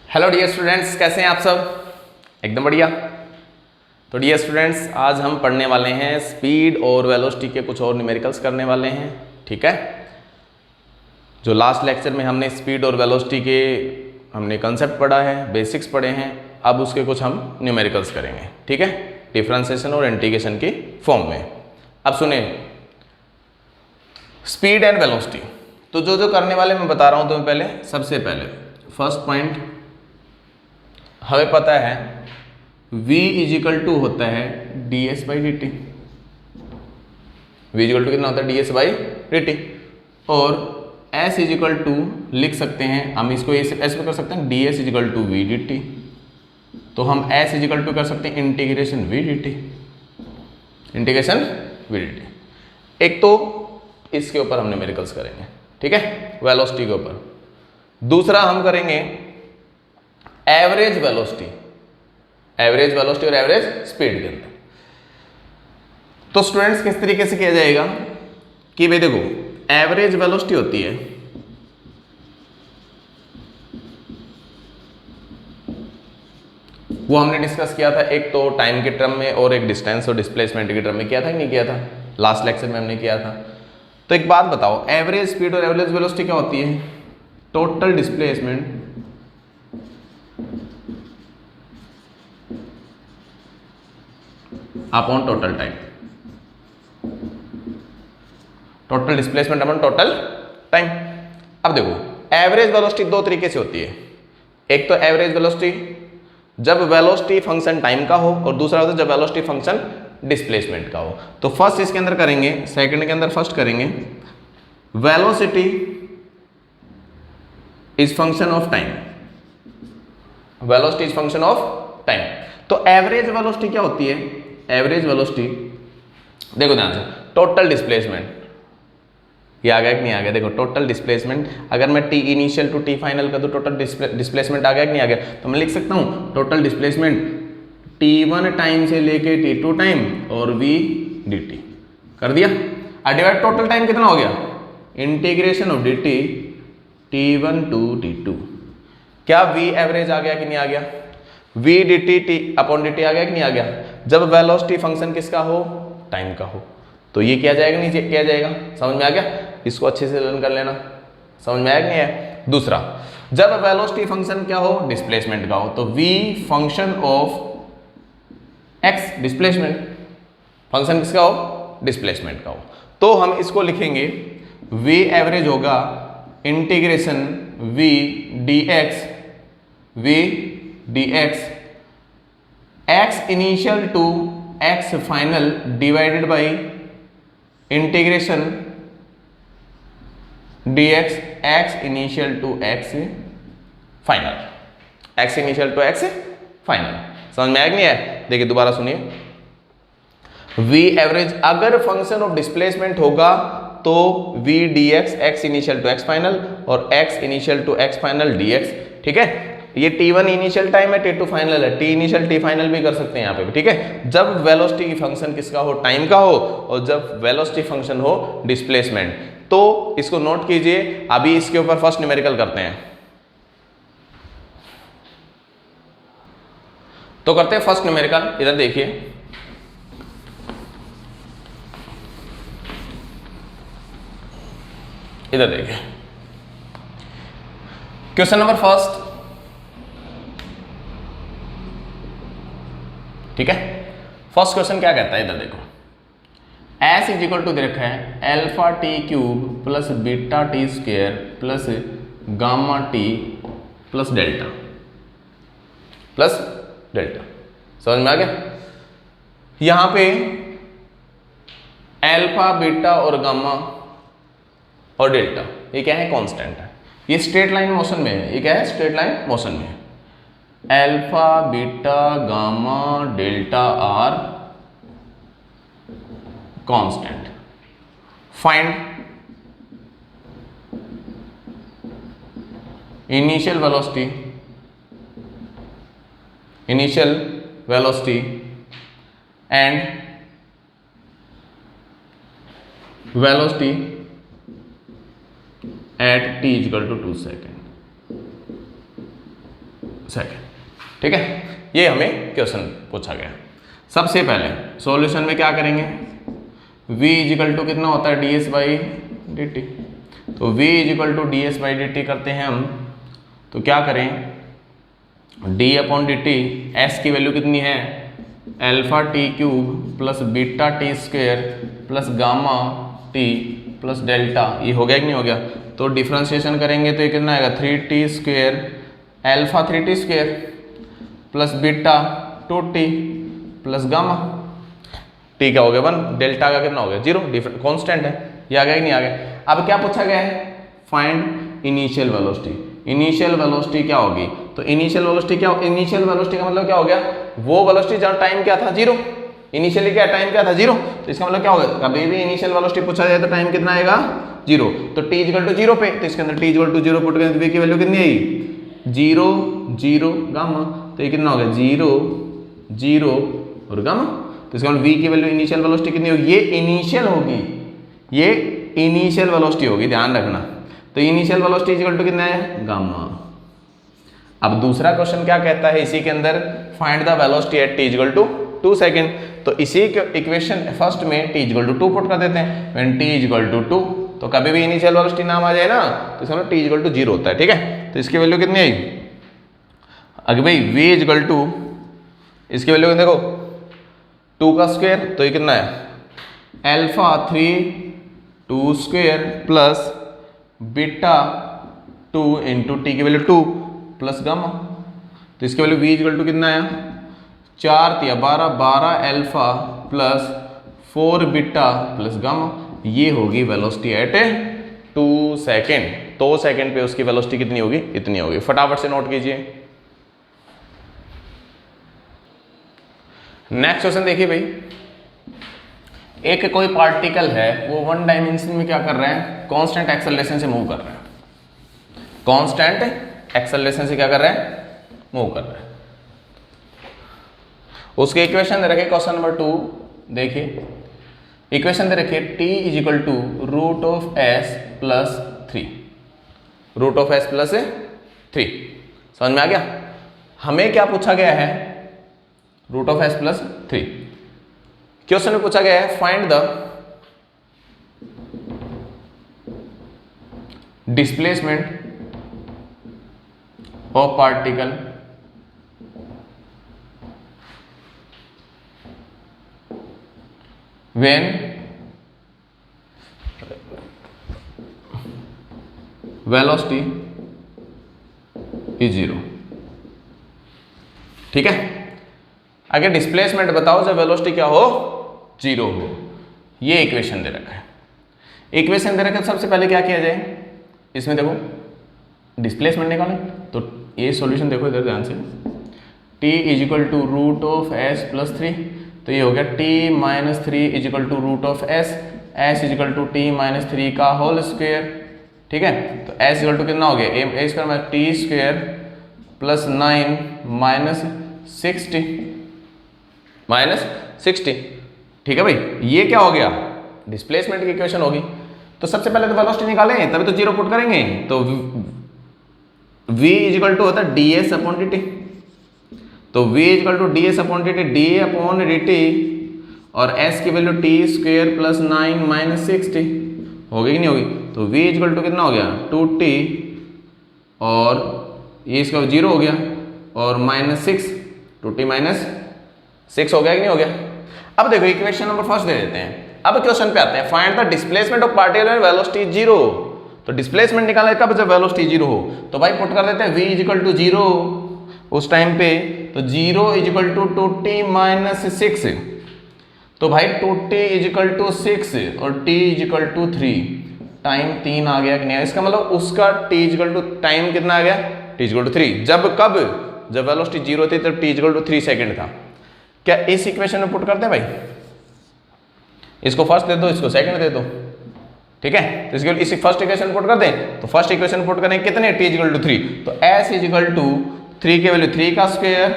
Hello dear students, कैसे हैं आप सब? एकदम बढ़िया। तो डियर स्टूडेंट्स, आज हम पढ़ने वाले हैं स्पीड और वेलोसिटी के कुछ और न्यूमेरिकल्स करने वाले हैं। ठीक है, जो लास्ट लेक्चर में हमने स्पीड और वेलोसिटी के हमने कंसेप्ट पढ़ा है, बेसिक्स पढ़े हैं, अब उसके कुछ हम न्यूमेरिकल्स करेंगे। ठीक है, डिफरेंशिएशन और इंटीग्रेशन की फॉर्म में। अब सुने, स्पीड एंड वेलोसिटी। तो जो जो करने वाले मैं बता रहा हूं तुम्हें पहले। सबसे पहले फर्स्ट पॉइंट, हमें पता है v इजिकल टू होता है ds by D T. v is equal to कितना होता है? ds by D T. और s इजिकल टू लिख सकते हैं हम, इसको ऐसे कर सकते हैं ds is equal to v D T. तो हम s इजिकल टू कर सकते हैं integration v D T, integration v D T. एक तो इसके ऊपर हम न्यूमेरिकल्स करेंगे, ठीक है, वेलोसिटी के ऊपर। दूसरा हम करेंगे एवरेज वेलोसिटी, एवरेज वेलोसिटी और एवरेज स्पीड के अंदर। तो स्टूडेंट्स किस तरीके से किया जाएगा कि भाई देखो, एवरेज वेलोसिटी होती है वो हमने डिस्कस किया था, एक तो टाइम के टर्म में और एक डिस्टेंस और डिस्प्लेसमेंट के टर्म में किया था कि नहीं किया था? लास्ट लेक्चर में हमने किया था। तो एक बात बताओ, एवरेज स्पीड और एवरेज वेलोसिटी क्या होती है? Total displacement upon total time, total displacement upon total time. अब देखो, एवरेज वेलोसिटी दो तरीके से होती है। एक तो एवरेज वेलोसिटी जब वेलोसिटी फंक्शन टाइम का हो, और दूसरा होता है जब वेलोसिटी फंक्शन डिस्प्लेसमेंट का हो। तो फर्स्ट इसके अंदर करेंगे, सेकंड के अंदर फर्स्ट करेंगे velocity is function of time, velocity is function of time. तो एवरेज वेलोसिटी क्या होती है? एवरेज वेलोसिटी देखो ध्यान से, टोटल डिस्प्लेसमेंट, ये आ गया कि नहीं आ गया? देखो टोटल डिस्प्लेसमेंट, अगर मैं T initial to T final कर दूं, टोटल डिस्प्लेसमेंट आ गया कि नहीं आ गया? तो मैं लिख सकता हूं टोटल डिस्प्लेसमेंट t1 टाइम से लेके t2 टाइम और v dt कर दिया। और डिवाइड टोटल टाइम कितना हो गया? Integration of dt t1 to t2। क्या v एवरेज आ गया कि नहीं आ गया? v dt t upon dt आ गया कि नहीं आ गया? जब वेलोसिटी फंक्शन किसका हो? टाइम का हो। तो ये किया जाएगा नहीं किया जाएगा? समझ में आ गया? इसको अच्छे से लर्न कर लेना। समझ में आया कि नहीं है? दूसरा, जब वेलोसिटी फंक्शन क्या हो? डिस्प्लेसमेंट का हो, तो v function of x displacement, function किसका हो? डिस्प्लेसमेंट का हो। तो हम इसको लिखेंगे v एवरेज होगा integration v dx x initial to x final divided by integration dx x initial to x final, x initial to x final. समझ में आया कि नहीं है? देखिए दोबारा सुनिए, v एवरेज अगर फंक्शन ऑफ डिस्प्लेसमेंट होगा तो v dx x initial to x final और x initial to x final dx। ठीक है, ये t1 इनिशियल टाइम है, t2 फाइनल है, t इनिशियल t फाइनल भी कर सकते हैं यहाँ पे भी। ठीक है, जब वेलोसिटी की फंक्शन किसका हो? टाइम का हो, और जब वेलोसिटी फंक्शन हो डिस्प्लेसमेंट। तो इसको नोट कीजिए। अभी इसके ऊपर फर्स्ट न्यूमेरिकल करते हैं। तो करते हैं फर्स्ट न्यूमेरिकल। इधर देखिए, इधर देखिए, क्वेश्चन नंबर फर्स्ट। ठीक है, फर्स्ट क्वेश्चन क्या कहता है? इधर देखो, s इज इक्वल टू दे रखा है alpha T cube plus beta T square plus gamma T plus delta, plus delta. समझ में आ गया? यहां पे अल्फा, बीटा और गामा और डेल्टा ये क्या है? कांस्टेंट है। ये स्ट्रेट लाइन मोशन में है। ये क्या है? स्ट्रेट लाइन मोशन में है। Alpha, beta, gamma, delta are constant. Find initial velocity, initial velocity and velocity at t equal to 2 second. Second. ठीक है, ये हमें क्वेश्चन पूछा गया। सबसे पहले सॉल्यूशन में क्या करेंगे, v इजिकल टू कितना होता है ds बाई डी टी, तो v is equal to ds by D T करते हैं हम, तो क्या करें d upon D T, s की वैल्यू कितनी है alpha T cube plus beta T square plus gamma T plus delta, ये हो गया कि नहीं हो गया, तो डिफ्रेंशिएशन करेंगे तो ये कितना आएगा 3t square alpha 3t square plus beta 2t plus gamma, T क्या हो गया 1, डेल्टा का कितना हो गया 0, डिफरेंट कांस्टेंट है, ये आ गया कि नहीं आ गया। अब क्या पूछा गया है, find initial velocity. Initial velocity क्या होगी, तो इनिशियल वेलोसिटी क्या, इनिशियल वेलोसिटी का मतलब क्या हो गया, वो वेलोसिटी जहाँ टाइम क्या था 0, इनिशियली क्या टाइम क्या था 0, तो इसका मतलब क्या होगा, कभी भी इनिशियल वेलोसिटी पूछा जाए तो टाइम कितना आएगा 0, तो t इक्वल टू 0 पे, तो इसके अंदर t इक्वल टू 0 पुट करें तो v की वैल्यू कितनी आएगी 0 0 गामा, तो ये कितना हो गया 0 0 और गामा, तो इसका मतलब v की वैल्यू इनिशियल वेलोसिटी कितनी होगी, ये इनिशियल होगी, ये इनिशियल वेलोसिटी होगी, ध्यान रखना। तो इनिशियल वेलोसिटी इक्वल टू कितना है गामा। अब दूसरा क्वेश्चन क्या कहता है इसी के अंदर, find the velocity at t equal to 2 second, तो इसी इक्वेशन फर्स्ट में t इक्वल टू 2 पुट कर देते हैं, व्हेन t इक्वल टू 2, तो कभी भी इनिशियल वेलोसिटी नाम आ जाए ना तो इसका मतलब t इक्वल टू 0 होता है। ठीक है, तो इसकी वैल्यू कितनी आई, अगर भाई v इक्वल टू, इसकी वैल्यू देखो 2 का स्क्वायर, तो ये कितना है alpha 3 2 square plus beta 2 into T की वैल्यू 2 प्लस गामा, तो इसकी वैल्यू v इक्वल टू कितना आया 4 तिया 12 12 alpha plus 4 beta plus gamma, ये होगी वेलोसिटी एट 2 सेकेंड। 2 सेकेंड पे उसकी वेलोसिटी कितनी होगी, इतनी होगी, फटाफट से नोट कीजिए। नेक्स्ट क्वेश्चन देखिए भाई, एक कोई पार्टिकल है वो 1 डायमेंशन में क्या कर रहा है, कांस्टेंट एक्सेलरेशन से मूव कर रहा है, कांस्टेंट एक्सेलरेशन से क्या कर रहा है, मूव कर रहा है। उसके इक्वेशन दे रखे क्वेश्चन नंबर 2, देखिए इक्वेशन दे रखिए t is equal to root of s plus 3, root of s plus 3, समझ में आ गया। हमें क्या पूछा गया है, root of s plus 3, question में पूछा गया है find the displacement of particle when velocity is 0। ठीक है, आगे डिस्प्लेसमेंट बताओ जब वेलोसिटी क्या हो 0 हो, ये इक्वेशन दे रखा है। इक्वेशन दे रखा है, सबसे पहले क्या किया जाए, इसमें देखो डिस्प्लेसमेंट निकालें, तो ये सॉल्यूशन देखो इधर ध्यान से, t is equal to root of s plus 3, तो ये हो गया t minus 3 is equal to root of s, s is equal to t minus 3 का होल स्क्वायर। ठीक है, तो s इक्वल टू कितना हो गया a square minus t square plus 9 minus 60। ठीक है भाई, ये क्या हो गया, डिस्प्लेसमेंट की इक्वेशन होगी। तो सबसे पहले तो वेलोसिटी निकालें, तभी तो 0 पुट करेंगे, तो v इज इक्वल टू होता है ds अपॉन dt, तो v equal to D S upon D T, D upon D T, और s की value t square plus 9 minus 60 होगी कि नहीं होगी, तो v इक्वल टू कितना हो गया 2t, और ये इसका 0 हो गया, और माइनस 6, 2t माइनस 6 हो गया कि नहीं हो गया। अब देखो इक्वेशन नंबर फर्स्ट दे देते हैं, अब क्वेश्चन पे आते हैं, find the displacement of particle when velocity 0, तो डिस्प्लेसमेंट निकालना कब, जब वेलोसिटी 0 हो, तो भाई पुट कर देते हैं v इक्वल टू 0 उस टाइम पे, तो 0 is equal to 2t minus 6, तो भाई 2t इज इक्वल टू 6 और t is equal to 3, time 3 आ गया कि नहीं, इसका मतलब उसका t is equal to time कितना आ गया, t इज इक्वल टू 3, जब कब, जब वेलोसिटी 0 थी तब t is equal to 3 second था। क्या इस इक्वेशन में पुट करते हैं भाई, इसको फर्स्ट दे दो, इसको सेकंड दे दो, ठीक है, तो इसके इस फर्स्ट इक्वेशन पुट कर दें, तो फर्स्ट इक्वेशन पुट करें कितने, t इज इक्वल टू 3, तो s इज इक्वल टू 3 की वैल्यू 3 का स्क्वायर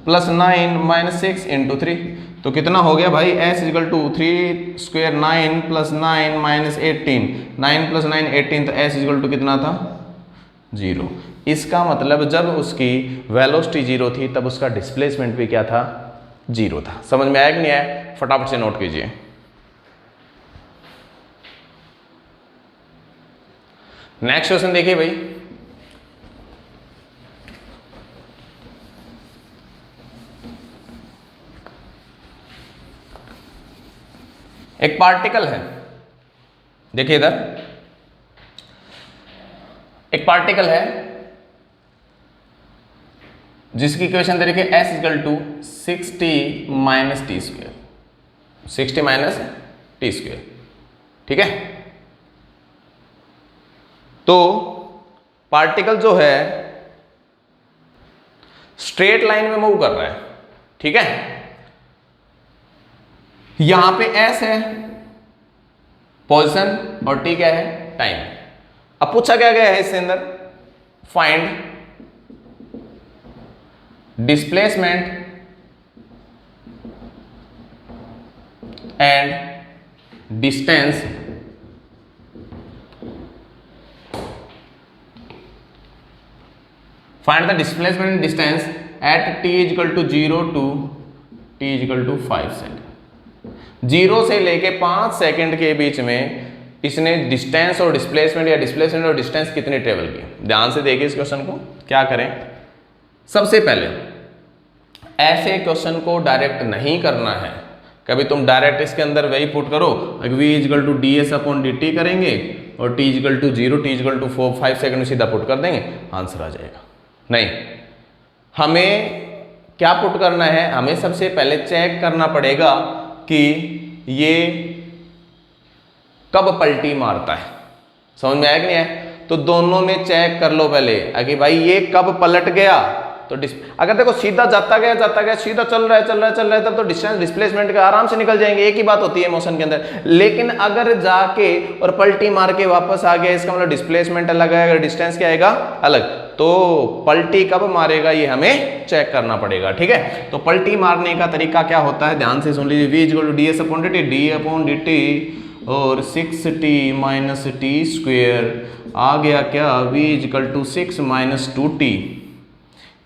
प्लस 9 माइनस 6 इंटू 3, तो कितना हो गया भाई, s equal to 3 square 9 plus 9 minus 18, 9 plus 9 18, तो s इक्वल टू कितना था जीरो। इसका मतलब जब उसकी वेलोसिटी जीरो थी तब उसका डिस्प्लेसमेंट भी क्या था, जीरो था। समझ में आया कि नहीं आया? फटाफट से नोट कीजिए। नेक्स्ट क्वेश्चन देखिए भाई, एक पार्टिकल है, देखिए इधर एक पार्टिकल है जिसकी इक्वेशन दे रखी है s equal to 60 minus T square, 60 minus T square, ठीक है। तो पार्टिकल जो है स्ट्रेट लाइन में मूव कर रहा है, ठीक है। यहां पे s है पोजीशन और t क्या है, टाइम। अब पूछा क्या गया है इससे अंदर, find displacement and distance find the displacement and distance at t equal to 0 to t equal to 5 second. 0 से लेके 5 सेकेंड के बीच में इसने डिस्टेंस और डिस्प्लेसमेंट या डिस्प्लेसमेंट और डिस्टेंस कितनी ट्रेवल की। ध्यान से देखिए इस क्वेश्चन को। क्या करें, सबसे पहले ऐसे क्वेश्चन को डायरेक्ट नहीं करना है। कभी तुम डायरेक्ट इसके अंदर वही पुट करो, v equal to D S upon D T करेंगे और t equal to 0 t equal to 5 second में सीधा पुट कर देंगे, आंसर आ जाएगा। नहीं, हमें क्या पुट करना है, हमें सबसे पहले चेक करना पड़ेगा कि ये कब पलटी मारता है। समझ में आया कि नहीं है? तो दोनों में चेक कर लो पहले कि भाई ये कब पलट गया। तो अगर देखो सीधा जाता गया सीधा चल रहा है तब तो डिस्टेंस डिस्प्लेसमेंट के आराम से निकल जाएंगे, एक ही बात होती है मोशन के अंदर। लेकिन अगर जाके और पलटी मार के वापस आ गया, इसका मतलब डिस्प्लेसमेंट अलग आएगा, डिस्टेंस क्या आएगा, अलग। तो पलटी कब मारेगा ये हमें चेक करना पड़ेगा, ठीक है। तो पलटी मारने का तरीका क्या होता है, ध्यान से सुन लीजिए। v equal to D S upon D T, D upon D T और 6t माइनस टी स्क्वेयर आ गया क्या, v equal to 6 minus 2t।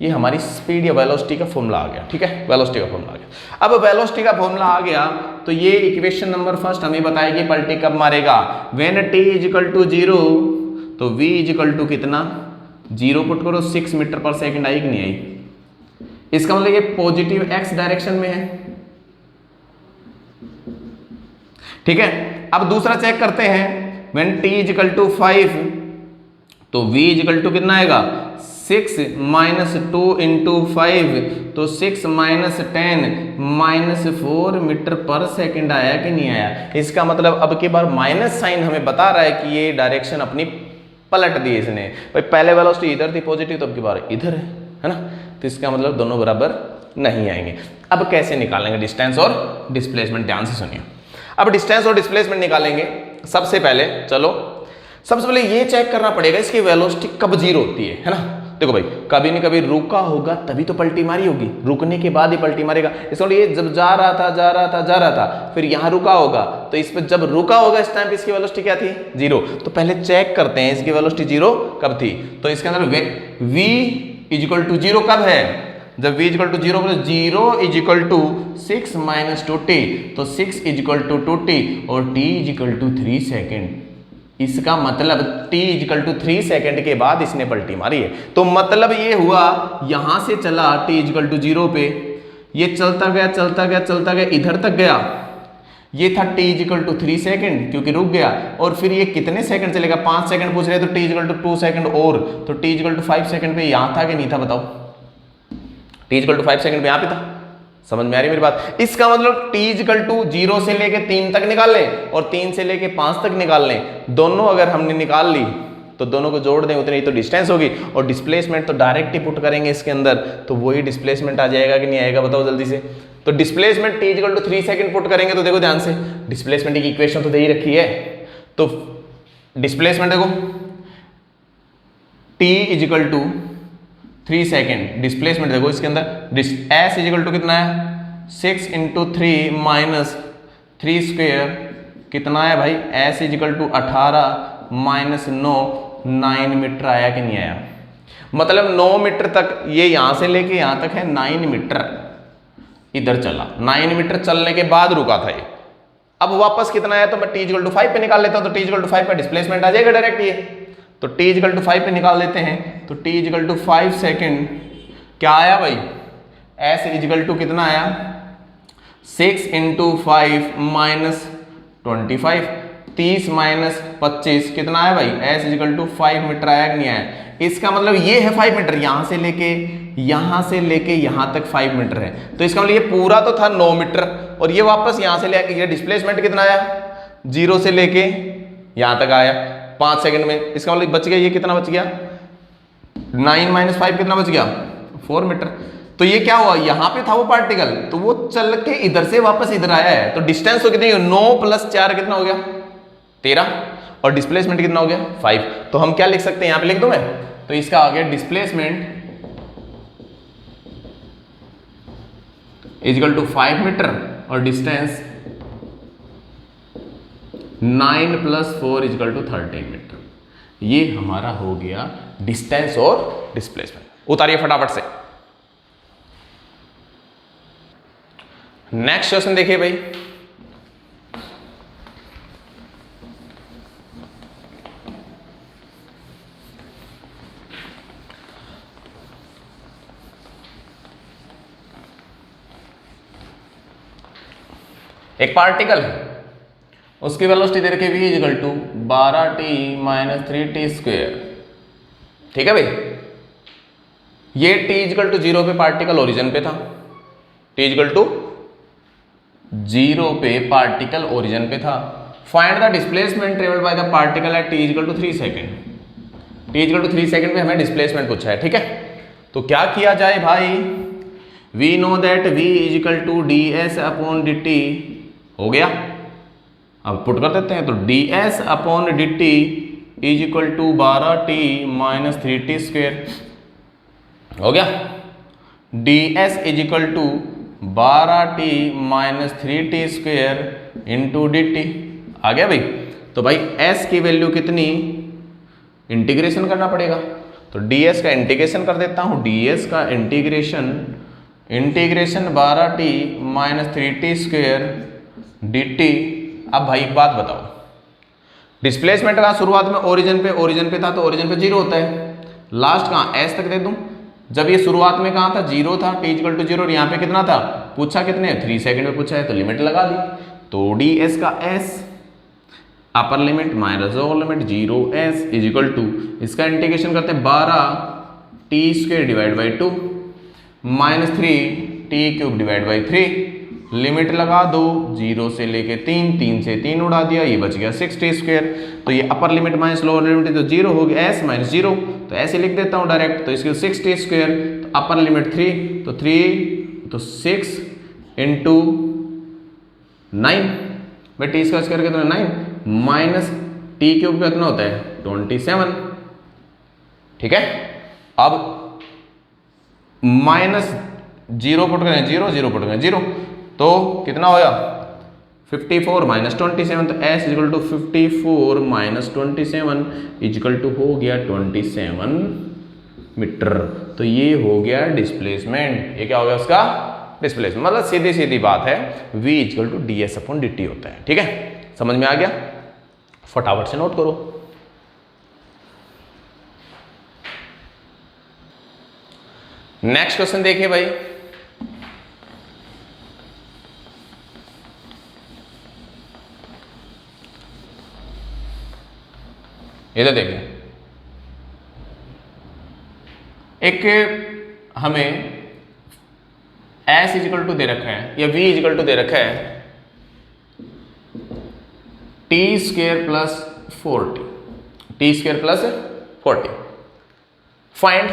ये हमारी स्पीड या वेलोसिटी का फॉर्मूला आ गया, ठीक है। वेलोसिटी का फॉर्मूला आ गया। अब वेलोसिटी का फॉर्मूला आ गया तो ये इक्वेशन नंबर फर्स्ट हमें बताएगी पलटी कब मारेगा। व्हेन t इक्वल टू 0 तो v इक्वल टू कितना, 0 पुट करो, 6 मीटर पर सेकंड आई कि नहीं आई। इसका मतलब ये पॉजिटिव x डायरेक्शन में है, ठीक है। अब दूसरा चेक करते हैं, व्हेन t इक्वल टू 5 तो v इक्वल टू कितना आएगा, 6 माइनस 2 इंटू 5 तो 6 माइनस 10 माइनस 4 मीटर पर सेकंड आया कि नहीं आया। इसका मतलब अब की बार माइनस साइन हमें बता रहा है कि ये डायरेक्शन अपनी पलट दी इसने। भाई पहले वेलोसिटी इधर थी पॉजिटिव, तो अब की बार इधर है ना। तो इसका मतलब दोनों बराबर नहीं आएंगे। अब कैसे निकालेंगे डिस्टेंस और डिस्प्लेसमेंट, ध्यान से सुनिए। अब डिस्टेंस और डिस्प्लेसमेंट निकालेंगे। सबसे पहले चलो, सबसे पहले ये चेक करना पड़ेगा इसकी वेलोसिटी कब जीरो होती है ना। देखो भाई, कभी न कभी रुका होगा तभी तो पलटी मारी होगी, रुकने के बाद ही पलटी मारेगा। इसलिए ये जब जा रहा था फिर यहाँ रुका होगा, तो इस पर जब रुका होगा इस टाइम पे इसकी वेलोसिटी क्या थी, जीरो। तो पहले चेक करते हैं इसकी वेलोसिटी जीरो कब थी। तो इसके अंदर v इक्वल टू 0 कब है, जब v equal to 0 0 equal to 6 minus 2t तो 6 इक्वल टू 2t और t इक्वल टू 3 सेकेंड। इसका मतलब t इक्वल टू 3 सेकेंड के बाद इसने पलटी मारी है। तो मतलब ये हुआ यहां से चला t इक्वल टू 0 पे, ये चलता गया इधर तक गया, ये था t इक्वल टू 3 सेकेंड क्योंकि रुक गया। और फिर ये कितने सेकंड चलेगा, 5 सेकंड पूछ रहे तो t इक्वल टू 2 सेकंड और, तो t इक्वल टू 5 सेकंड पे यहां था कि नहीं था बताओ। t इक्वल टू 5 सेकंड पे यहां पे था। समझ में आ रही मेरी बात। इसका मतलब t इक्वल टू 0 से लेके 3 तक निकाल लें और 3 से लेके 5 तक निकाल लें। दोनों अगर हमने निकाल ली तो दोनों को जोड़ दें उतनी ही तो डिस्टेंस होगी। और डिस्प्लेसमेंट तो डायरेक्ट ही पुट करेंगे इसके अंदर, तो वही डिस्प्लेसमेंट आ जाएगा कि नहीं आएगा बताओ जल्दी से। तो displacement t equal to 3 second put करेंगे तो देखो ध्यान से, डिस्प्लेसमेंट की इक्वेशन तो दे ही रखी है। तो डिस्प्लेसमेंट देखो t equal to 3 second, displacement देखो इसके अंदर s इक्वल टू कितना है, 6 इंटू 3 माइनस 3 स्क्वेयर कितना है भाई, s equal to 18 minus 9 9 metre आया कि नहीं आया, मतलब 9 मीटर तक, ये यहां से लेके यहां तक है 9 मीटर इधर चला, 9 मीटर चलने के बाद रुका था ये। अब वापस कितना आया तो मैं t = 5 पे निकाल लेता हूं, तो t = 5 का डिस्प्लेसमेंट आ जाएगा डायरेक्ट ये। तो t = 5 पे निकाल लेते हैं, तो t = 5 सेकेंड क्या आया भाई, s = कितना आया 6 × 5 - 25, 30 - 25 कितना आया भाई, s = 5 मीटर आया कि नहीं आया। इसका मतलब ये है 5 मीटर, यहां से लेके यहां तक 5 मीटर है, तो इसका मतलब ये पूरा तो था 9 मीटर, और ये वापस यहां से लेके ये डिस्प्लेसमेंट कितना आया, 0 से लेके यहां तक आया 5 सेकंड में। इसका मतलब बच गया, ये कितना बच गया, 9 - 5 कितना बच गया, 4 मीटर। तो ये क्या हुआ, यहां पे था वो पार्टिकल, तो वो चल के इधर से वापस इधर आया है, तो डिस्टेंस तो कितनी, 9 + 4 कितना हो गया 13, और डिस्प्लेसमेंट कितना हो गया 5। तो हम क्या लिख सकते हैं, यहां पे लिख दूं मैं, तो इसका आ गया डिस्प्लेसमेंट = 5 मीटर और डिस्टेंस 9 + 4 = 13 मीटर। ये हमारा हो गया डिस्टेंस और डिस्प्लेसमेंट। उतारिए फटाफट से। नेक्स्ट क्वेश्चन देखिए भाई, एक पार्टिकल है, उसकी वेलोसिटी दे रखी v = 12t - 3t²। ठीक है भाई, ये t = 0 पे पार्टिकल ओरिजिन पे था, t = 0 पे पार्टिकल ओरिजिन पे था। Find the displacement travelled by the particle at t = 3 second. t = 3 second में हमें डिस्प्लेसमेंट पूछा है। ठीक है, तो क्या किया जाए भाई, we know that v = ds/dt हो गया, अब पुट कर देते हैं, तो ds/dt = 12t - 3t² हो गया। ds = 12t - 3t² into dt आ गया भाई। तो भाई s की वैल्यू कितनी, इंटीग्रेशन करना पड़ेगा, तो ds का इंटीग्रेशन कर देता हूं, ds का इंटीग्रेशन 12t - 3t² dt। अब भाई एक बात बताओ, डिस्प्लेसमेंट का शुरुआत में ओरिजिन पे था, तो ओरिजिन पे 0 होता है, लास्ट कहाँ s तक दे दूं, जब ये शुरुआत में कहाँ था 0 था, t = 0, और यहाँ पे कितना था, पूछा कितने 3 सेकंड में पूछा है, तो लिमिट लगा दी, तो ds का s upper limit minus lower limit 0s = इसका इंटीग्रेशन करते हैं 12t² / 2 - 3t³ / 3, लिमिट लगा दो 0 से लेके 3 से 3 उड़ा दिया, ये बच गया 6t²। तो ये upper limit minus lower limit तो 0 हो गया, s - 0, तो ऐसे लिख देता हूँ डायरेक्ट, तो इसके 6t², तो अपर लिमिट 3, तो 3 तो 6 × 9 भाई, t² कितना 9 माइनस t³ का कितना होता है 27। ठीक है, अब -0 पुट करें 0 पुट करें 0, तो कितना होगा 54 - 27, तो s = 54 - 27 हो गया 27 मीटर। तो ये हो गया डिस्प्लेसमेंट, ये क्या हो गया उसका डिस्प्लेसमेंट, मतलब सीधी सीधी बात है v = ds/dt होता है। ठीक है, समझ में आ गया, फटाफट से नोट करो। नेक्स्ट क्वेश्चन देखिए भाई, इधर देखिए, एक हमें s = दे रखा है या v = दे रखा है t² + 40, t² + 40, find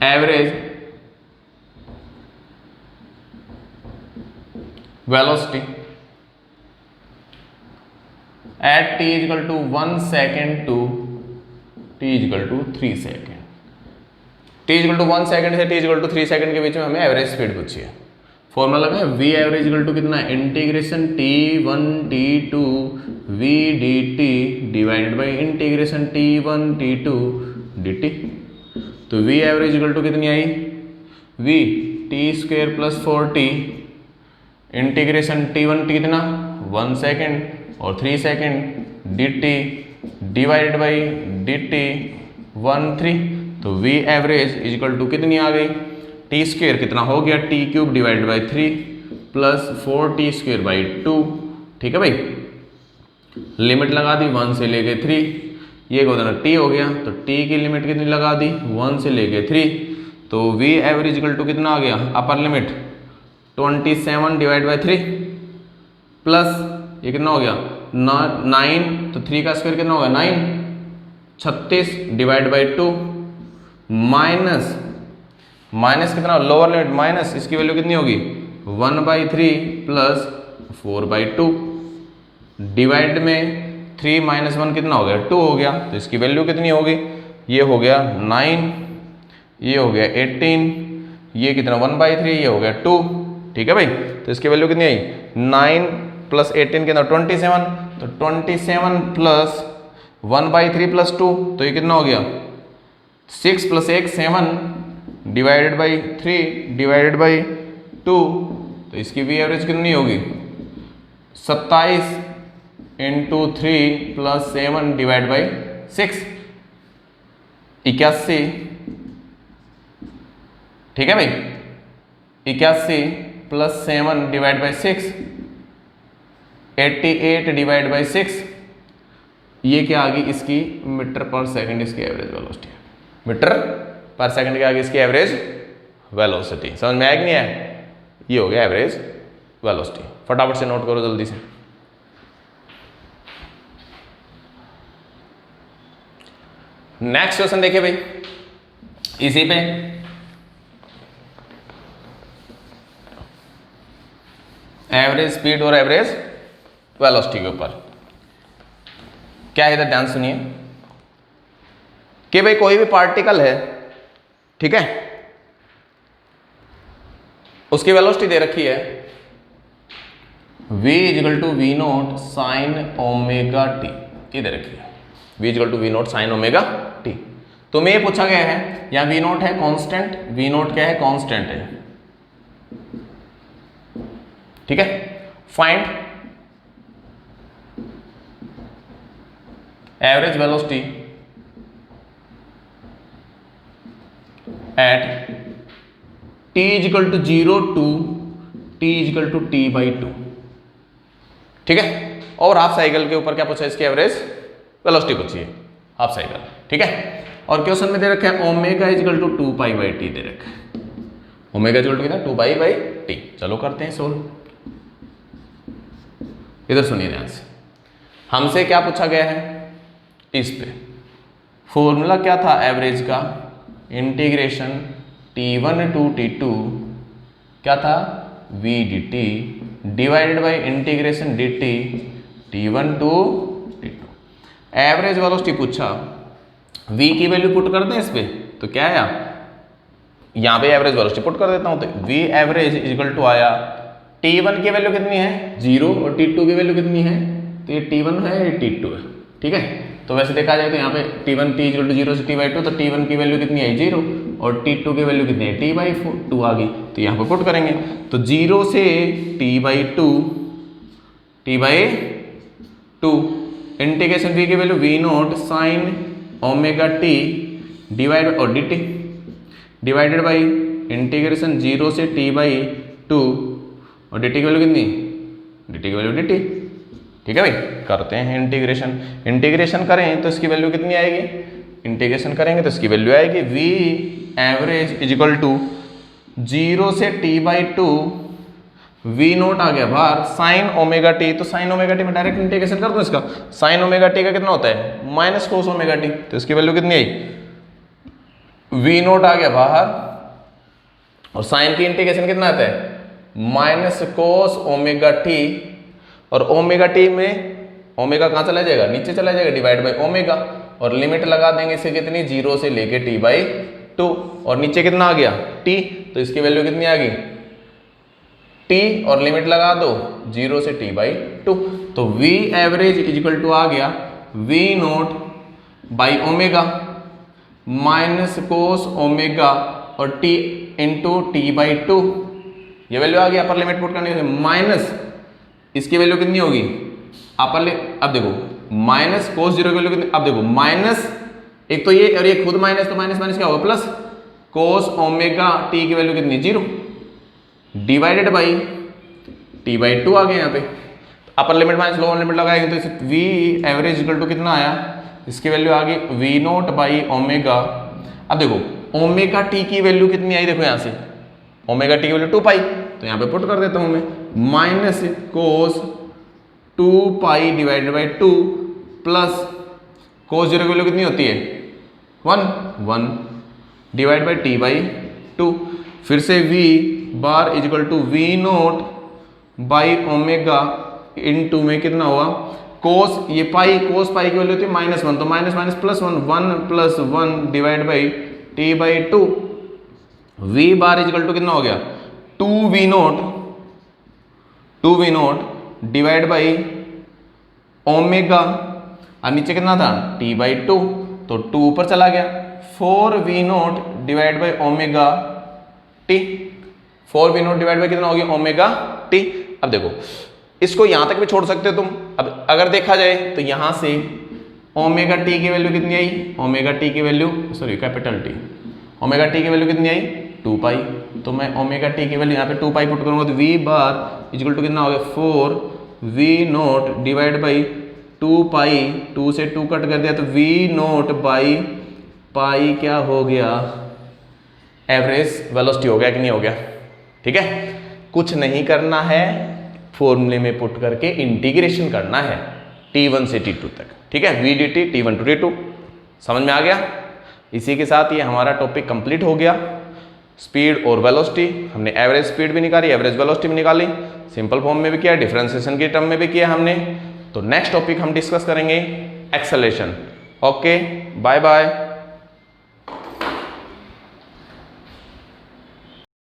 average velocity at t = 1 second to t = 3 second. t = 1 second से t = 3 सेकेंड के बीच में हमें एवरेज स्पीड पूछी है। फॉर्मूला लगा है वी एवरेज इक्वल टू कितना है, integration T1 T2 V dt divided by integration T1 T2 dt। तो वी एवरेज इक्वल टू कितनी आई, v t² plus 4t integration T1 कितना 1 सेकेंड और 3 second dt divided by dt 1 3। तो v average is equal to कितनी आ गई, t² कितना हो गया t³ divided by 3 plus 4t² by 2। ठीक है भाई, लिमिट लगा दी 1 से लेके 3, ये को देना t हो गया, तो t की लिमिट कितनी लगा दी 1 से लेके 3। तो v एवरेज इक्वल टू कितना आ गया, upper limit 27 divide by 3 plus ये कितना हो गया 9, तो 3 का स्क्वायर कितना होगा 9, 36 डिवाइड बाई 2 माइनस कितना लोअर लिमिट माइनस, इसकी वैल्यू कितनी होगी 1/3 प्लस 4/2 डिवाइड में 3 माइनस 1 कितना हो गया 2 हो गया। तो इसकी वैल्यू कितनी होगी, ये हो गया 9, ये हो गया 18, ये कितना 1/3, ये हो गया 2। ठीक है भाई, तो इसकी वैल्यू कितनी आई 9 प्लस 18 कितना 27, तो 27 प्लस 1/3 प्लस 2, तो ये कितना हो गया 6 plus 1 7 divided by 3 divided by 2। तो इसकी वी एवरेज कितनी होगी 27 इंटू 3 प्लस 7 डिवाइड बाई 6 81। ठीक है भाई, 81 plus 7 divide by 6 88 divide by 6। ये क्या आ गई इसकी मीटर पर सेकंड इसकी एवरेज वेलोसिटी, मीटर पर सेकंड के आगे इसकी एवरेज वेलोसिटी। समझ में आया कि नहीं आया, ये हो गया एवरेज वेलोसिटी। फटाफट से नोट करो जल्दी से। नेक्स्ट क्वेश्चन देखिए भाई, इसी पे एवरेज स्पीड और एवरेज वेलोसिटी के ऊपर क्या है, इधर ध्यान सुनिए कि भाई कोई भी पार्टिकल है, ठीक है, उसकी वेलोसिटी दे रखी है v is equal to V naught sine omega T, ये दे रखी है v is equal to V naught sine omega T. तो मैं ये पूछा गया है, या वी नोट है कांस्टेंट, वी नोट क्या है कांस्टेंट है, ठीक है। Find average velocity at t is equal to 0 to t is equal to t/2, ठीक है। और हाफ साइकिल के ऊपर क्या पूछा, इसकी एवरेज वेलोसिटी पूछी है हाफ साइकिल, ठीक है। और क्वेश्चन में दे रखा है ओमेगा इजिकल टू 2π/t दे रखा है, ओमेगा इजिकल टू कितना 2π/t। चलो करते हैं सोल्व। इधर सुनिए ध्यान से, हमसे क्या पूछा गया है, इस पे फॉर्मूला क्या था एवरेज का, इंटीग्रेशन T1 टू T2 क्या था v dt divided by integration dt T1 to T2। Average velocity पूछा, v की वैल्यू पुट कर दें इस पे, तो क्या आया, यहाँ पे एवरेज वेलोसिटी पुट कर देता हूँ, तो v एवरेज इक्वल टू आया T1 की वैल्यू कितनी है 0 और T2 की वैल्यू कितनी है, तो ये T1 है ये T2 है, ठीक है। तो वैसे देखा जाए तो यहाँ पे T1 t इक्वल टू 0 से t/2, तो T1 की वैल्यू कितनी है 0 और T2 की वैल्यू कितनी है t/2 आ गई, तो यहाँ पे पुट करेंगे। तो 0 से t/2 इंटीग्रेशन v की value v note sine omega t divide और dt डिवाइडेड बाई इंटीग्रेशन 0 से t/2 और dt की वैल्यू कितनी, dt की वैल्यू dt, ठीक है भाई। करते हैं इंटीग्रेशन, इंटीग्रेशन करें तो इसकी वैल्यू कितनी आएगी, इंटीग्रेशन करेंगे तो इसकी वैल्यू आएगी v एवरेज इजिकल टू 0 से t/2 v नोट आ गया बाहर साइन ओमेगा टी, तो साइन ओमेगा टी में डायरेक्ट इंटीग्रेशन कर दो इसका, साइन ओमेगा टी का कितना होता है माइनस कोस ओमेगा टी, तो इसकी वैल्यू कितनी आई v नोट आ गया बाहर और साइन की इंटीग्रेशन कितना आता है माइनस कोस ओमेगा टी, और ओमेगा टी में ओमेगा कहाँ चला जाएगा नीचे चला जाएगा डिवाइड बाई ओमेगा, और लिमिट लगा देंगे इसे कितनी 0 से लेके t/2 और नीचे कितना आ गया t, तो इसकी वैल्यू कितनी आ गई टी और लिमिट लगा दो 0 से t/2, तो v average is equal to आ गया v naught by omega minus cos omega और t इंटू t/2, ये वैल्यू आ गई। अपर लिमिट पुट करने से माइनस इसकी वैल्यू कितनी होगी अब देखो माइनस कोस 0 की वैल्यू कितनी, अब देखो माइनस एक तो ये और ये खुद माइनस, तो माइनस माइनस क्या होगा प्लस, कोस ओमेगा टी की वैल्यू कितनी 0 डिवाइडेड बाई t/2 आ गया यहाँ पे। Upper limit minus lower limit लगाएंगे तो इसे v एवरेज इक्वल टू कितना आया, इसकी वैल्यू आ गई v नोट बाई ओमेगा। अब देखो ओमेगा टी की वैल्यू कितनी आई, देखो यहाँ से ओमेगा टी की वैल्यू 2 पाई, तो यहाँ पे पुट कर देता हूँ मैं minus cos 2 pi divided by 2 plus cos 0 की वैल्यू कितनी होती है 1 डिवाइड बाई t/2, फिर से v bar is equal to v naught by omega into में कितना हुआ कोस, ये पाई कोस पाई की वैल्यू थी -1, तो minus minus plus 1 plus 1 divide by t/2, v bar is equal to कितना हो गया 2v note divide by omega और नीचे कितना था t/2, तो 2 ऊपर चला गया 4v note divide by omega T, 4v note divide by कितना हो गया ओमेगा टी। अब देखो इसको यहां तक भी छोड़ सकते हो तुम। अब अगर देखा जाए तो यहां से ओमेगा टी की वैल्यू कितनी आई, ओमेगा टी की value sorry capital T, omega T की वैल्यू कितनी आई 2 पाई, तो मैं ओमेगा टी की वैल्यू यहाँ पे 2 पाई पुट करूंगा तो v बार इक्वल टू कितना हो गया 4v नोट डिवाइड बाई 2 पाई, 2 से 2 कट कर दिया तो v नोट बाई पाई क्या हो गया एवरेज वेलोसिटी हो गया कि नहीं हो गया। ठीक है, कुछ नहीं करना है, फॉर्मूले में पुट करके इंटीग्रेशन करना है t1 से t2 तक। ठीक है, v dt t1 to t2 समझ में आ गया। इसी के साथ ये हमारा टॉपिक कंप्लीट हो गया। स्पीड और वेलोसिटी हमने एवरेज स्पीड भी निकाली, एवरेज वेलोसिटी भी निकाली, सिंपल फॉर्म में भी किया, डिफरेंशिएशन के टर्म में भी किया हमने। तो नेक्स्ट टॉपिक हम डिस्कस करेंगे एक्सेलरेशन। Okay, bye bye.